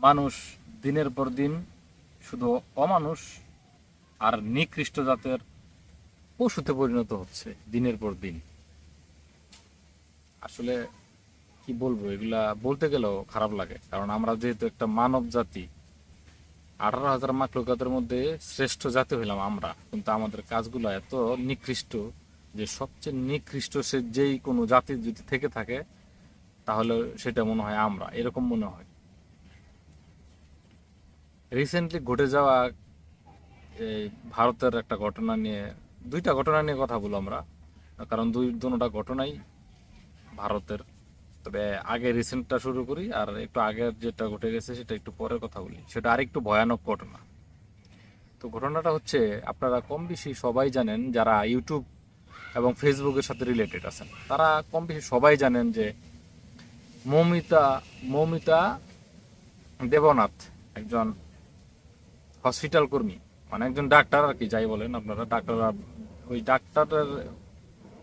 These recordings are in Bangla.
মানুষ দিনের পর দিন শুধু অমানুষ আর নিকৃষ্ট জাতের পশুতে পরিণত হচ্ছে দিনের পর দিন। আসলে কি বলবো, এগুলা বলতে গেলেও খারাপ লাগে, কারণ আমরা যেহেতু একটা মানব জাতি, 18,000 মাখলুকাতের মধ্যে শ্রেষ্ঠ জাতি হইলাম আমরা, কিন্তু আমাদের কাজগুলো এত নিকৃষ্ট যে সবচেয়ে নিকৃষ্ট সে যেই কোনো জাতি যদি থেকে থাকে তাহলে সেটা মনে হয় আমরা, এরকম মনে হয়। রিসেন্টলি ঘটে যাওয়া এই ভারতের একটা ঘটনা নিয়ে, দুইটা ঘটনা নিয়ে কথা বলবো আমরা, কারণ দুটোটা ঘটনাই ভারতের। তবে আগে রিসেন্টটা শুরু করি, আর একটু আগের যেটা ঘটে গেছে সেটা একটু পরে কথা বলি, সেটা আরেকটু ভয়ানক ঘটনা। তো ঘটনাটা হচ্ছে, আপনারা কম বেশি সবাই জানেন, যারা ইউটিউব এবং ফেসবুকের সাথে রিলেটেড আছেন তারা কম বেশি সবাই জানেন যে মৌমিতা মৌমিতা দেবনাথ একজন হসপিটাল কর্মী, মানে একজন ডাক্তার আর কি, যাই বলেন আপনারা ডাক্তার। ওই ডাক্তারের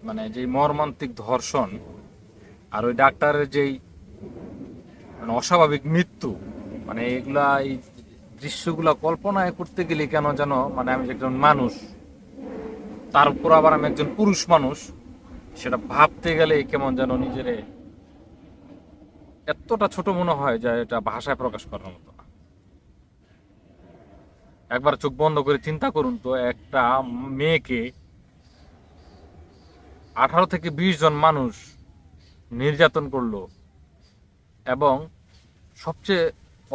মানে যে মর্মান্তিক ধর্ষণ আর ওই ডাক্তারের যেই মানে অস্বাভাবিক মৃত্যু, মানে এগুলা এই দৃশ্যগুলা কল্পনায় করতে গেলে কেন যেন, মানে আমি একজন মানুষ, তার উপর আবার আমি একজন পুরুষ মানুষ, সেটা ভাবতে গেলে কেমন যেন নিজেরে এতটা ছোট মনে হয় যে এটা ভাষায় প্রকাশ করার মতো না। একবার চোখ বন্ধ করে চিন্তা করুন তো, একটা মেয়েকে 18 থেকে 20 জন মানুষ নির্যাতন করলো, এবং সবচেয়ে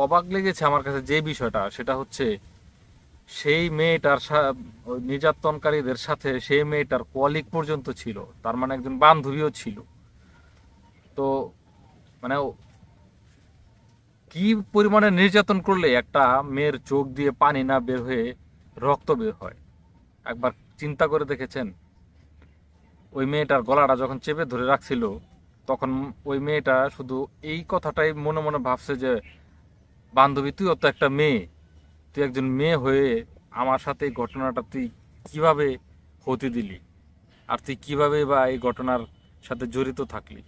অবাক লেগেছে আমার কাছে যে বিষয়টা, সেটা হচ্ছে সেই মেয়েটার ওই নির্যাতনকারীদের সাথে সেই মেয়েটার কলিগ পর্যন্ত ছিল, তার মানে একজন বান্ধবীও ছিল। তো মানে কি পরিমাণে নির্যাতন করলে একটা মেয়ের চোখ দিয়ে পানি না বের হয়ে রক্ত বের হয়, একবার চিন্তা করে দেখেছেন? ওই মেয়েটার গলাটা যখন চেপে ধরে রাখছিল, তখন ওই মেয়েটা শুধু এই কথাটাই মনে মনে ভাবছে যে, বান্ধবী তুইও তো একটা মেয়ে, তুই একজন মেয়ে হয়ে আমার সাথে এই ঘটনাটা তুই কিভাবে হতে দিলি, আর তুই কিভাবে বা এই ঘটনার সাথে জড়িত থাকলি?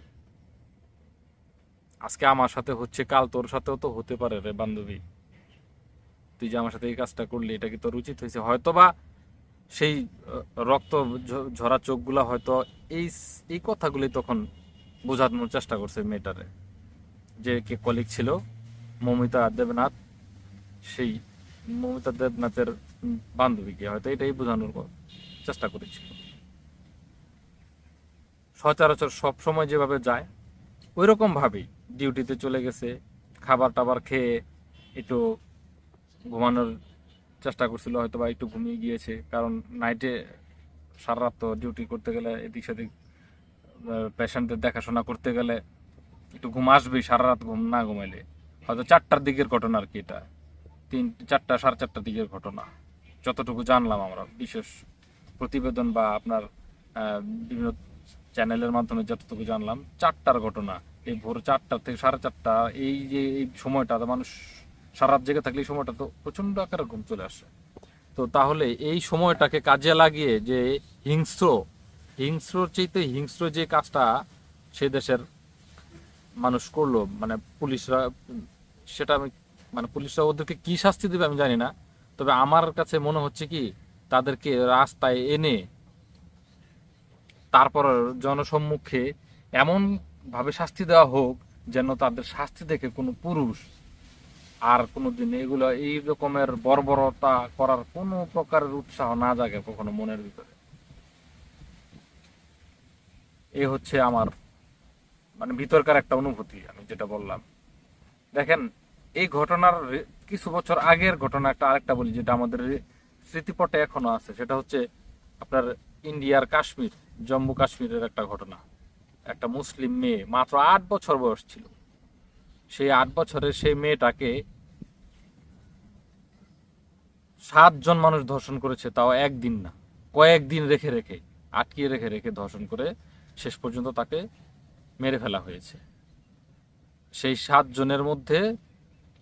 আজকে আমার সাথে হচ্ছে, কাল তোর সাথেও তো হতে পারে রে বান্ধবী। তুই যে আমার সাথে এই কাজটা করলি, এটা কি তোর উচিত হয়েছে? হয়তো বা সেই রক্ত ঝরা চোখগুলা হয়তো এই এই কথাগুলি তখন বোঝানোর চেষ্টা করছে মেয়েটারে, যে কে কলিগ ছিল মৌমিতা দেবনাথ, সেই মৌমিতা দেবনাথের বান্ধবীকে হয়তো এটাই বোঝানোর চেষ্টা করেছিল। সচরাচর সব সময় যেভাবে যায় ওই রকম ভাবেই ডিউটিতে চলে গেছে, খাবার টাবার খেয়ে একটু ঘুমানোর চেষ্টা করছিল, হয়তো বা একটু ঘুমিয়ে গিয়েছে, কারণ নাইটে সারা রাত তো ডিউটি করতে গেলে এদিক সেদিক পেশেন্টদের দেখাশোনা করতে গেলে একটু ঘুম আসবেই, সারা রাত ঘুম না ঘুমাইলে। হয়তো 4টার দিকের ঘটনা আর কি, এটা 4টা 4:30টার দিকের ঘটনা, যতটুকু জানলাম আমরা বিশেষ প্রতিবেদন বা আপনার বিভিন্ন চ্যানেলের মাধ্যমে যতটুকু জানলাম, 4টার ঘটনা। এই ভোর 4টা থেকে 4:30, এই যে এই সময়টা মানুষ সারা রাত জেগে থাকলে এই সময়টা তো প্রচন্ড আকারে ঘুম চলে আসে। তো তাহলে এই সময়টাকে কাজে লাগিয়ে যে হিংস্র হিংস্রর চাইতে হিংস্র যে কাজটা সে দেশের মানুষ করলো, মানে পুলিশরা, সেটা আমি মানে পুলিশরা ওদেরকে কি শাস্তি দেবে আমি জানি না, তবে আমার কাছে মনে হচ্ছে কি, তাদেরকে রাস্তায় এনে তারপর জনসম্মুখে এমন ভাবে শাস্তি দেওয়া হোক যেন তাদের শাস্তি দেখে কোনো পুরুষ আর কোনোদিন এগুলো এই রকমের বর্বরতা করার কোনো প্রকারের উৎসাহ না জাগে কখনো মনের ভিতরে। এই হচ্ছে আমার মানে ভিতরকার একটা অনুভূতি, আমি যেটা বললাম। দেখেন, এই ঘটনার কিছু বছর আগের ঘটনা একটা আরেকটা বলি, যেটা আমাদের স্মৃতিপটে এখনো আছে, সেটা হচ্ছে আপনার ইন্ডিয়ার কাশ্মীর, জম্মু কাশ্মীরের একটা ঘটনা। একটা মুসলিম মেয়ে, মাত্র 8 বছর বয়স ছিল, সেই 8 বছরের সেই মেয়েটাকে 7 জন মানুষ ধর্ষণ করেছে, তাও একদিন না, কয়েকদিন রেখে রেখে, আটকিয়ে রেখে রেখে ধর্ষণ করে শেষ পর্যন্ত তাকে মেরে ফেলা হয়েছে। সেই 7 জনের মধ্যে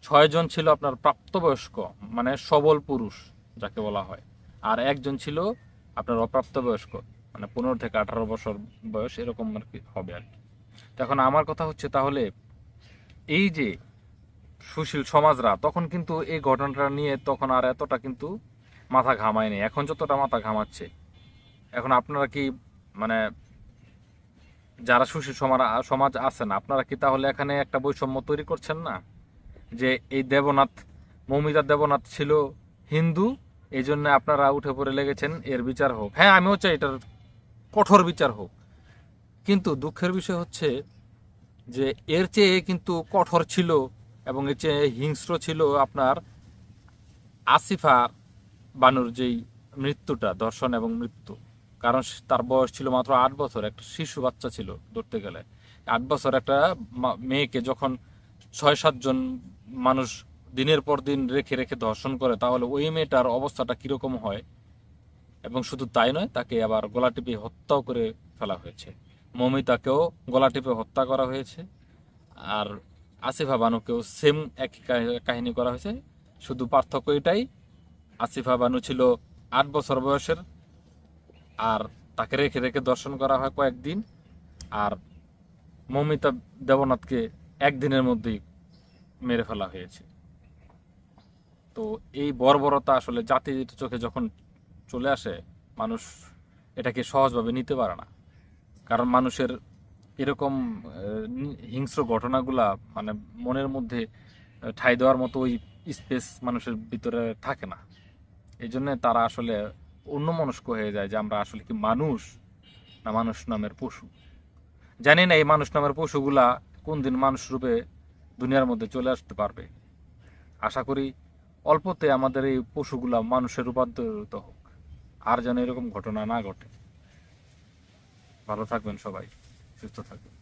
6 জন ছিল আপনার প্রাপ্তবয়স্ক, মানে সবল পুরুষ যাকে বলা হয়, আর একজন ছিল আপনার অপ্রাপ্তবয়স্ক, মানে 15 থেকে 18 বছর বয়স এরকম আর কি হবে আর কি। এখন আমার কথা হচ্ছে, তাহলে এই যে সুশীল সমাজরা তখন কিন্তু এই ঘটনাটা নিয়ে তখন আর এতটা কিন্তু মাথা ঘামায়নি, এখন যতটা মাথা ঘামাচ্ছে। এখন আপনারা কি মানে যারা সুশীল সমাজ আছেন, আপনারা কি তাহলে এখানে একটা বৈষম্য তৈরি করছেন না? যে এই দেবনাথ, মৌমিতা দেবনাথ ছিল হিন্দু, এই জন্য আপনারা উঠে পড়ে লেগেছেন এর বিচার হোক। হ্যাঁ, আমিও চাই এটার কঠোর বিচার হোক, কিন্তু দুঃখের বিষয় হচ্ছে যে এর চেয়ে কিন্তু কঠোর ছিল এবং এর চেয়ে হিংস্র ছিল আপনার আসিফা বানুর যেই মৃত্যুটা, ধর্ষণ এবং মৃত্যু। কারণ তার বয়স ছিল মাত্র 8 বছর, একটা শিশু বাচ্চা ছিল ধরতে গেলে। 8 বছর একটা মেয়েকে যখন 6-7 জন মানুষ দিনের পর দিন রেখে রেখে ধর্ষণ করে, তাহলে ওই মেয়েটার অবস্থাটা কিরকম হয়। এবং শুধু তাই নয়, তাকে আবার গলা টিপে হত্যাও করে ফেলা হয়েছে। মমিতাকেও গলা টিপে হত্যা করা হয়েছে, আর আসিফা বানুকেও সেম একই কাহিনী করা হয়েছে। শুধু পার্থক্য এটাই, আসিফা বানু ছিল 8 বছর বয়সের, আর তাকে রেখে রেখে দর্শন করা হয় কয়েকদিন, আর মৌমিতা দেবনাথকে একদিনের মধ্যেই মেরে ফেলা হয়েছে। তো এই বর্বরতা আসলে জাতির চোখে যখন চলে আসে, মানুষ এটাকে সহজভাবে নিতে পারে না। কারণ মানুষের এরকম হিংস্র ঘটনাগুলা মানে মনের মধ্যে ঠাঁই দেওয়ার মতো ওই স্পেস মানুষের ভিতরে থাকে না। এই জন্য তারা আসলে অন্যমনস্ক হয়ে যায় যে আমরা আসলে কি মানুষ না মানুষ নামের পশু। জানি না এই মানুষ নামের পশুগুলা কোন দিন মানুষ রূপে দুনিয়ার মধ্যে চলে আসতে পারবে। আশা করি অল্পতে আমাদের এই পশুগুলা মানুষের রূপান্তরিত হোক, আর যেন এরকম ঘটনা না ঘটে। ভালো থাকবেন সবাই, সুস্থ থাকবেন।